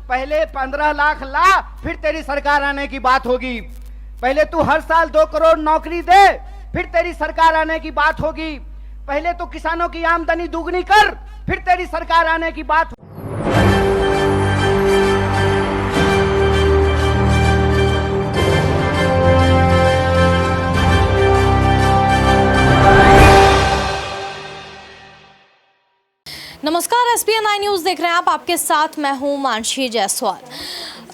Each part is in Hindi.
पहले 15 लाख ला, फिर तेरी सरकार आने की बात होगी। पहले तू हर साल 2 करोड़ नौकरी दे, फिर तेरी सरकार आने की बात होगी। पहले तो किसानों की आमदनी दुगनी कर, फिर तेरी सरकार आने की बात। नमस्कार, SPN 9 न्यूज़ देख रहे हैं आप। आपके साथ मैं हूं मानसी जायसवाल।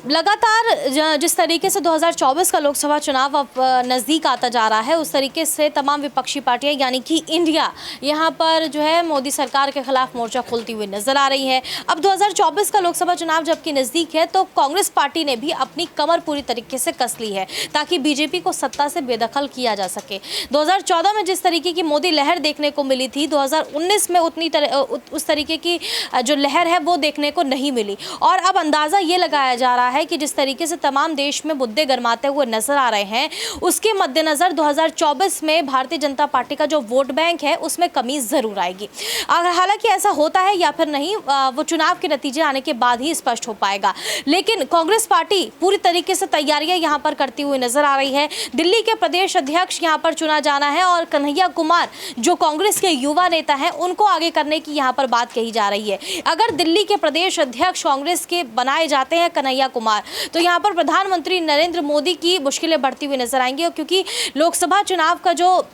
लगातार जिस तरीके से 2024 का लोकसभा चुनाव अब नज़दीक आता जा रहा है, उस तरीके से तमाम विपक्षी पार्टियां यानी कि इंडिया यहां पर जो है मोदी सरकार के खिलाफ मोर्चा खोलती हुई नजर आ रही है। अब 2024 का लोकसभा चुनाव जबकि नज़दीक है, तो कांग्रेस पार्टी ने भी अपनी कमर पूरी तरीके से कस ली है ताकि बीजेपी को सत्ता से बेदखल किया जा सके। 2014 में जिस तरीके की मोदी लहर देखने को मिली थी, 2019 में उस तरीके की जो लहर है वो देखने को नहीं मिली। और अब अंदाज़ा ये लगाया जा रहा है कि जिस तरीके से तमाम देश में मुद्दे गरमाते हुए नजर आ रहे हैं, उसके मद्देनजर 2024 में भारतीय जनता पार्टी का जो वोट बैंक है उसमें कमी जरूर आएगी। हालांकि ऐसा होता है या फिर नहीं, वो चुनाव के नतीजे आने के बाद ही स्पष्ट हो पाएगा। लेकिन कांग्रेस पार्टी पूरी तरीके से तैयारियां यहां पर करती हुई नजर आ रही है। दिल्ली के प्रदेश अध्यक्ष यहां पर चुना जाना है और कन्हैया कुमार जो कांग्रेस के युवा नेता हैं, उनको आगे करने की यहां पर बात कही जा रही है। अगर दिल्ली के प्रदेश अध्यक्ष कांग्रेस के बनाए जाते हैं कन्हैया कुमार, तो यहां पर प्रधानमंत्री नरेंद्र मोदी की मुश्किलें बढ़ती हुई नजर आएंगी, क्योंकि लोकसभा चुनाव का जो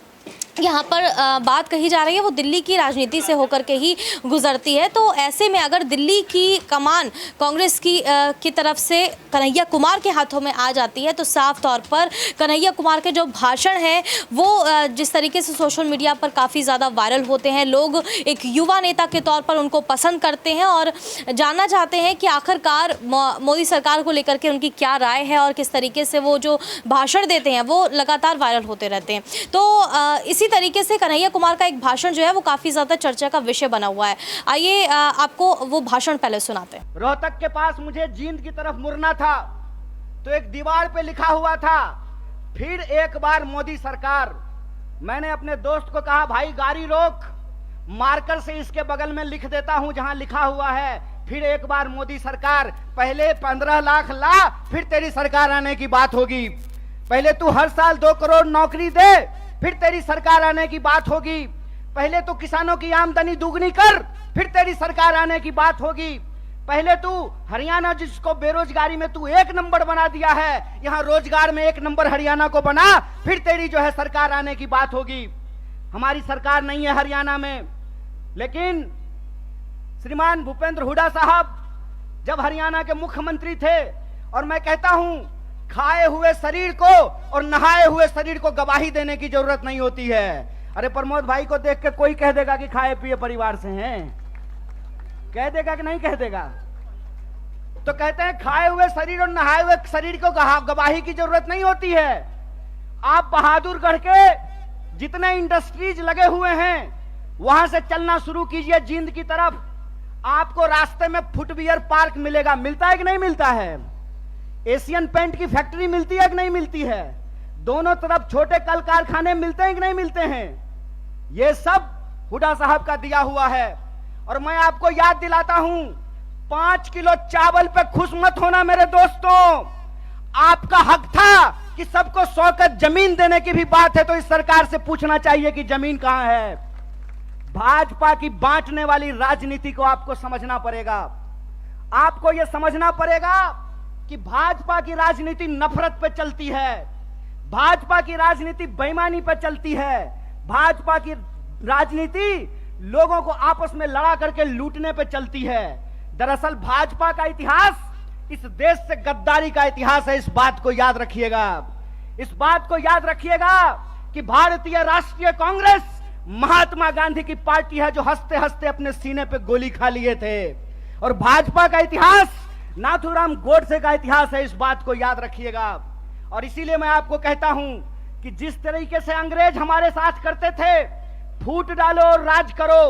यहाँ पर बात कही जा रही है वो दिल्ली की राजनीति से होकर के ही गुजरती है। तो ऐसे में अगर दिल्ली की कमान कांग्रेस की तरफ से कन्हैया कुमार के हाथों में आ जाती है, तो साफ तौर पर कन्हैया कुमार के जो भाषण हैं वो जिस तरीके से सोशल मीडिया पर काफ़ी ज़्यादा वायरल होते हैं, लोग एक युवा नेता के तौर पर उनको पसंद करते हैं और जानना चाहते हैं कि आखिरकार मोदी सरकार को लेकर के उनकी क्या राय है और किस तरीके से वो जो भाषण देते हैं वो लगातार वायरल होते रहते हैं। तो इसी तरीके से कन्हैया कुमार का एक भाषण जो है वो काफी ज्यादा चर्चा का विषय बना हुआ है। आइए आपको वो भाषण पहले सुनाते हैं। रोहतक के पास मुझे जींद की तरफ मुड़ना था, तो एक दीवार पे लिखा हुआ था, फिर एक बार मोदी सरकार। मैंने अपने दोस्त को कहा, भाई गाड़ी रोक, मार्कर से इसके बगल में लिख देता हूं जहां लिखा हुआ है फिर एक बार मोदी सरकार। पहले 15 लाख ला, फिर तेरी सरकार आने की बात होगी। पहले तू हर साल 2 करोड़ नौकरी दे, फिर तेरी सरकार आने की बात होगी। पहले तो किसानों की आमदनी दुगनी कर, फिर तेरी सरकार आने की बात होगी। पहले तू हरियाणा जिसको बेरोजगारी में तू 1 नंबर बना दिया है, यहां रोजगार में 1 नंबर हरियाणा को बना, फिर तेरी जो है सरकार आने की बात होगी। हमारी सरकार नहीं है हरियाणा में, लेकिन श्रीमान भूपेंद्र हुड्डा साहब जब हरियाणा के मुख्यमंत्री थे, और मैं कहता हूं खाए हुए शरीर को और नहाए हुए शरीर को गवाही देने की जरूरत नहीं होती है। अरे प्रमोद भाई को देख के कोई कह देगा कि खाए पिए परिवार से हैं, कह देगा कि नहीं कह देगा? तो कहते हैं खाए हुए शरीर और नहाए हुए शरीर को गवाही की जरूरत नहीं होती है। आप बहादुरगढ़ के जितने इंडस्ट्रीज लगे हुए हैं वहां से चलना शुरू कीजिए जींद की तरफ, आपको रास्ते में फुटवियर पार्क मिलेगा। मिलता है कि नहीं मिलता है? एशियन पेंट की फैक्ट्री मिलती है कि नहीं मिलती है? दोनों तरफ छोटे कल कारखाने मिलते हैं कि नहीं मिलते हैं? ये सब हुड्डा साहब का दिया हुआ है। और मैं आपको याद दिलाता हूं, 5 किलो चावल पे खुश मत होना मेरे दोस्तों। आपका हक था कि सबको 100 गज जमीन देने की भी बात है तो इस सरकार से पूछना चाहिए कि जमीन कहां है। भाजपा की बांटने वाली राजनीति को आपको समझना पड़ेगा। आपको यह समझना पड़ेगा कि भाजपा की राजनीति नफरत पे चलती है, भाजपा की राजनीति बेईमानी पे चलती है, भाजपा की राजनीति लोगों को आपस में लड़ा करके लूटने पे चलती है। दरअसल भाजपा का इतिहास इस देश से गद्दारी का इतिहास है। इस बात को याद रखिएगा, इस बात को याद रखिएगा कि भारतीय राष्ट्रीय कांग्रेस महात्मा गांधी की पार्टी है जो हंसते हंसते अपने सीने पे गोली खा लिए थे, और भाजपा का इतिहास नाथूराम गोडसे का इतिहास है। इस बात को याद रखिएगा। और इसीलिए मैं आपको कहता हूं कि जिस तरीके से अंग्रेज हमारे साथ करते थे, फूट डालो और राज करो,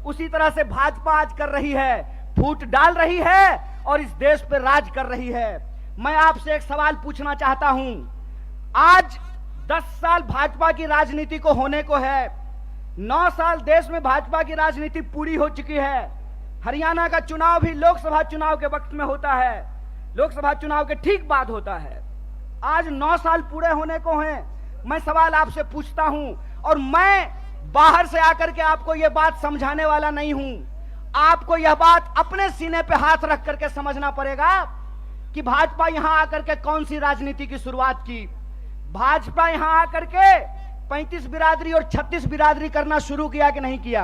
उसी तरह से भाजपा आज कर रही है, फूट डाल रही है और इस देश पे राज कर रही है। मैं आपसे एक सवाल पूछना चाहता हूं, आज 10 साल भाजपा की राजनीति को होने को है, 9 साल देश में भाजपा की राजनीति पूरी हो चुकी है। हरियाणा का चुनाव भी लोकसभा चुनाव के वक्त में होता है। लोकसभा चुनाव के ठीक बाद होता है। आज 9 साल पूरे होने को हैं। मैं सवाल आपसे पूछता हूं, और मैं बाहर से आकर के आपको यह बात समझाने वाला नहीं हूं। आपको यह बात अपने सीने पे हाथ रख करके समझना पड़ेगा कि भाजपा यहां आकर के कौन सी राजनीति की शुरुआत की। भाजपा यहां आकर के 35 बिरादरी और 36 बिरादरी करना शुरू किया कि नहीं किया?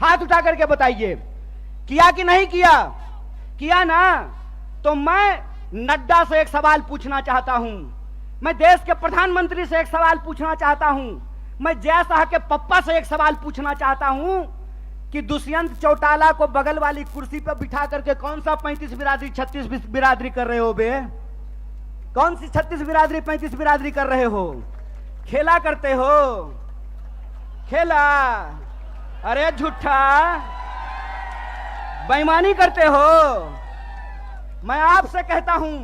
हाथ उठा करके बताइए, किया कि नहीं किया? किया ना। तो मैं नड्डा से एक सवाल पूछना चाहता हूं, मैं देश के प्रधानमंत्री से एक सवाल पूछना चाहता हूं, मैं जय शाह के पप्पा से एक सवाल पूछना चाहता हूं कि दुष्यंत चौटाला को बगल वाली कुर्सी पर बिठा करके कौन सा 35 बिरादरी 36 बिरादरी कर रहे हो बे? कौन सी 36 बिरादरी 35 बिरादरी कर रहे हो? खेला करते हो? खेला? अरे झूठा, बेईमानी करते हो। मैं आपसे कहता हूं,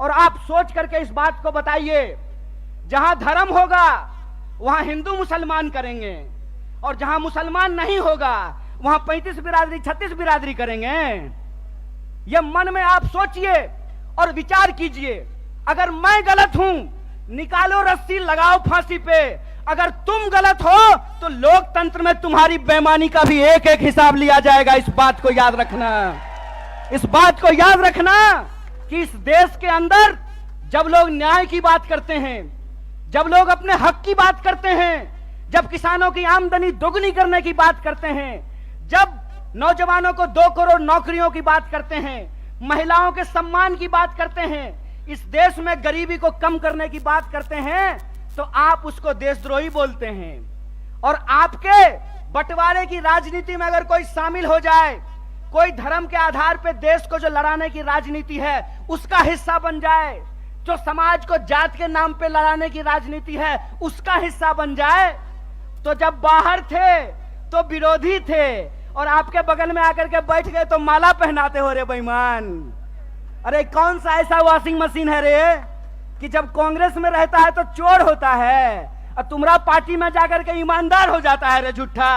और आप सोच करके इस बात को बताइए, जहां धर्म होगा वहां हिंदू मुसलमान करेंगे, और जहां मुसलमान नहीं होगा वहां 35 बिरादरी 36 बिरादरी करेंगे। यह मन में आप सोचिए और विचार कीजिए। अगर मैं गलत हूं, निकालो रस्सी, लगाओ फांसी पे। अगर तुम गलत हो तो लोकतंत्र में तुम्हारी बेईमानी का भी एक एक हिसाब लिया जाएगा। इस बात को याद रखना, इस बात को याद रखना कि इस देश के अंदर जब लोग न्याय की बात करते हैं, जब लोग अपने हक की बात करते हैं, जब किसानों की आमदनी दोगुनी करने की बात करते हैं, जब नौजवानों को 2 करोड़ नौकरियों की बात करते हैं, महिलाओं के सम्मान की बात करते हैं, इस देश में गरीबी को कम करने की बात करते हैं, तो आप उसको देशद्रोही बोलते हैं। और आपके बंटवारे की राजनीति में अगर कोई शामिल हो जाए, कोई धर्म के आधार पर देश को जो लड़ाने की राजनीति है उसका हिस्सा बन जाए, जो समाज को जात के नाम पे लड़ाने की राजनीति है उसका हिस्सा बन जाए, तो जब बाहर थे तो विरोधी थे और आपके बगल में आकर के बैठ गए तो माला पहनाते हो रे बेईमान। अरे कौन सा ऐसा वॉशिंग मशीन है रे कि जब कांग्रेस में रहता है तो चोर होता है और तुम्हारा पार्टी में जाकर के ईमानदार हो जाता है रे झूठा।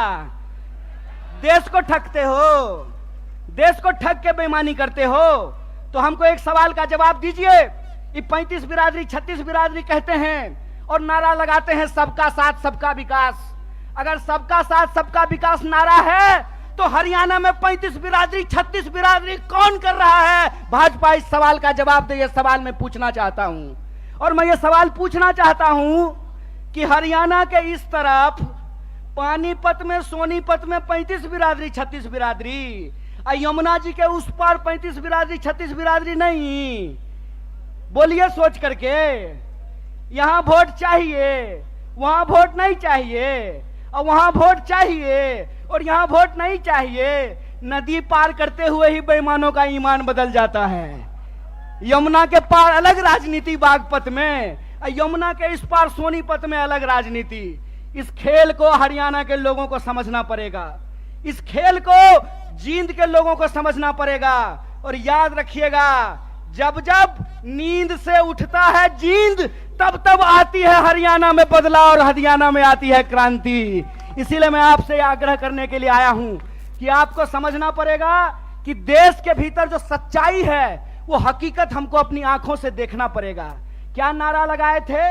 देश को ठगते हो, देश को ठग के बेईमानी करते हो। तो हमको एक सवाल का जवाब दीजिए। ये 35 बिरादरी 36 बिरादरी कहते हैं और नारा लगाते हैं सबका साथ सबका विकास। अगर सबका साथ सबका विकास नारा है तो हरियाणा में 35 बिरादरी 36 बिरादरी कौन कर रहा है? भाजपा इस सवाल का जवाब दे। ये सवाल मैं पूछना चाहता हूं, और मैं ये सवाल पूछना चाहता हूं कि हरियाणा के इस तरफ पानीपत में, सोनीपत में 35 बिरादरी 36 बिरादरी, यमुना जी के उस पार 35 बिरादरी 36 बिरादरी नहीं। बोलिए सोच करके, यहां वोट चाहिए, वहां वोट नहीं चाहिए, और वहां वोट चाहिए और यहां वोट नहीं चाहिए। नदी पार करते हुए ही बेईमानों का ईमान बदल जाता है। यमुना के पार अलग राजनीति बागपत में, यमुना के इस पार सोनीपत में अलग राजनीति। इस खेल को हरियाणा के लोगों को समझना पड़ेगा, इस खेल को जींद के लोगों को समझना पड़ेगा। और याद रखिएगा, जब जब नींद से उठता है जींद, तब तब आती है हरियाणा में बदलाव और हरियाणा में आती है क्रांति। इसीलिए मैं आपसे आग्रह करने के लिए आया हूं कि आपको समझना पड़ेगा कि देश के भीतर जो सच्चाई है वो हकीकत हमको अपनी आंखों से देखना पड़ेगा। क्या नारा लगाए थे?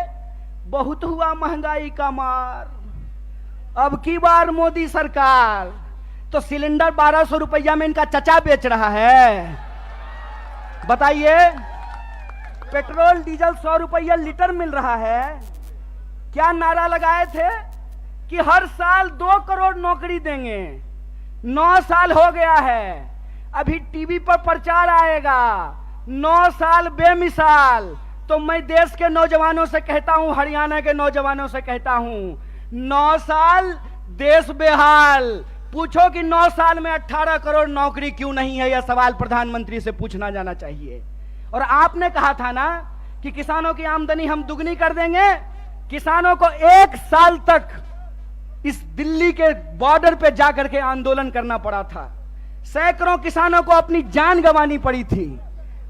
बहुत हुआ महंगाई का मार, अब की बार मोदी सरकार। तो सिलेंडर 1200 रुपया में इनका चचा बेच रहा है। बताइए, पेट्रोल डीजल 100 रुपया लीटर मिल रहा है। क्या नारा लगाए थे कि हर साल 2 करोड़ नौकरी देंगे। 9 साल हो गया है, अभी टीवी पर प्रचार आएगा 9 साल बेमिसाल। तो मैं देश के नौजवानों से कहता हूं, हरियाणा के नौजवानों से कहता हूं, 9 साल देश बेहाल। पूछो कि 9 साल में 18 करोड़ नौकरी क्यों नहीं है? यह सवाल प्रधानमंत्री से पूछना जाना चाहिए। और आपने कहा था ना कि किसानों की आमदनी हम दुगनी कर देंगे। किसानों को 1 साल तक इस दिल्ली के बॉर्डर पे जाकर के आंदोलन करना पड़ा था। सैकड़ों किसानों को अपनी जान गंवानी पड़ी थी।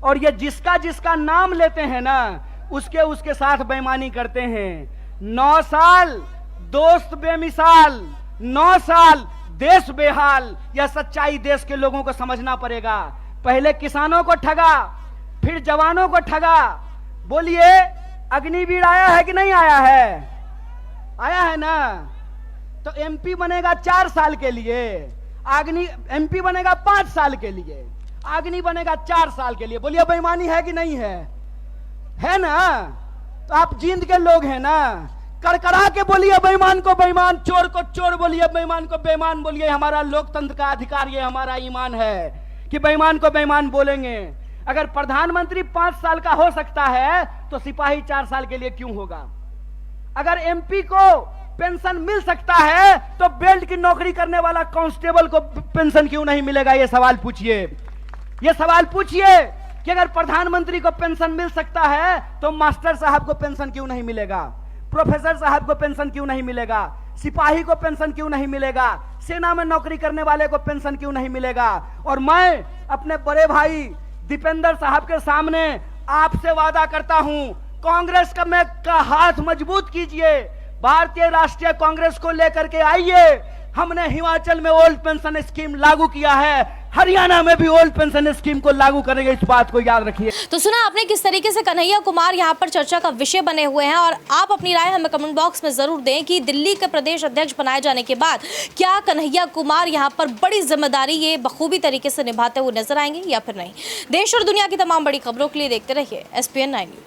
और ये जिसका जिसका नाम लेते हैं ना, उसके साथ बेईमानी करते हैं। 9 साल दोस्त बेमिसाल, 9 साल देश बेहाल। यह सच्चाई देश के लोगों को समझना पड़ेगा। पहले किसानों को ठगा, फिर जवानों को ठगा। बोलिए, अग्निवीर आया है कि नहीं आया है? आया है ना। तो एमपी बनेगा 4 साल के लिए, एमपी बनेगा 5 साल के लिए, अग्नि बनेगा 4 साल के लिए। बोलिए बेईमानी है कि नहीं है? है ना। तो आप जींद के लोग हैं ना, कड़कड़ा के बोलिए बेईमान को बेईमान, चोर को चोर बोलिए, बेईमान को बेईमान बोलिए। हमारा लोकतंत्र का अधिकार, ये हमारा ईमान है कि बेईमान को बेईमान बोलेंगे। अगर प्रधानमंत्री 5 साल का हो सकता है तो सिपाही 4 साल के लिए क्यों होगा? अगर एमपी को पेंशन मिल सकता है तो बेल्ट की नौकरी करने वाला कांस्टेबल को पेंशन क्यों नहीं मिलेगा? ये सवाल पूछिए। ये सवाल पूछिए कि अगर प्रधानमंत्री को पेंशन मिल सकता है तो मास्टर साहब को पेंशन क्यों नहीं मिलेगा? प्रोफेसर साहब को पेंशन क्यों नहीं मिलेगा? सिपाही को पेंशन क्यों नहीं मिलेगा? सेना में नौकरी करने वाले को पेंशन क्यों नहीं मिलेगा? और मैं अपने बड़े भाई दीपेंद्र साहब के सामने आपसे वादा करता हूं, कांग्रेस का हाथ मजबूत कीजिए, भारतीय राष्ट्रीय कांग्रेस को लेकर के आइए। हमने हिमाचल में ओल्ड पेंशन स्कीम लागू किया है, हरियाणा में भी ओल्ड पेंशन स्कीम को लागू करेंगे, इस बात को याद रखिए। तो सुना आपने किस तरीके से कन्हैया कुमार यहाँ पर चर्चा का विषय बने हुए हैं, और आप अपनी राय हमें कमेंट बॉक्स में जरूर दें कि दिल्ली के प्रदेश अध्यक्ष बनाए जाने के बाद क्या कन्हैया कुमार यहाँ पर बड़ी जिम्मेदारी ये बखूबी तरीके से निभाते हुए नजर आएंगे या फिर नहीं। देश और दुनिया की तमाम बड़ी खबरों के लिए देखते रहिए SPN 9 न्यूज।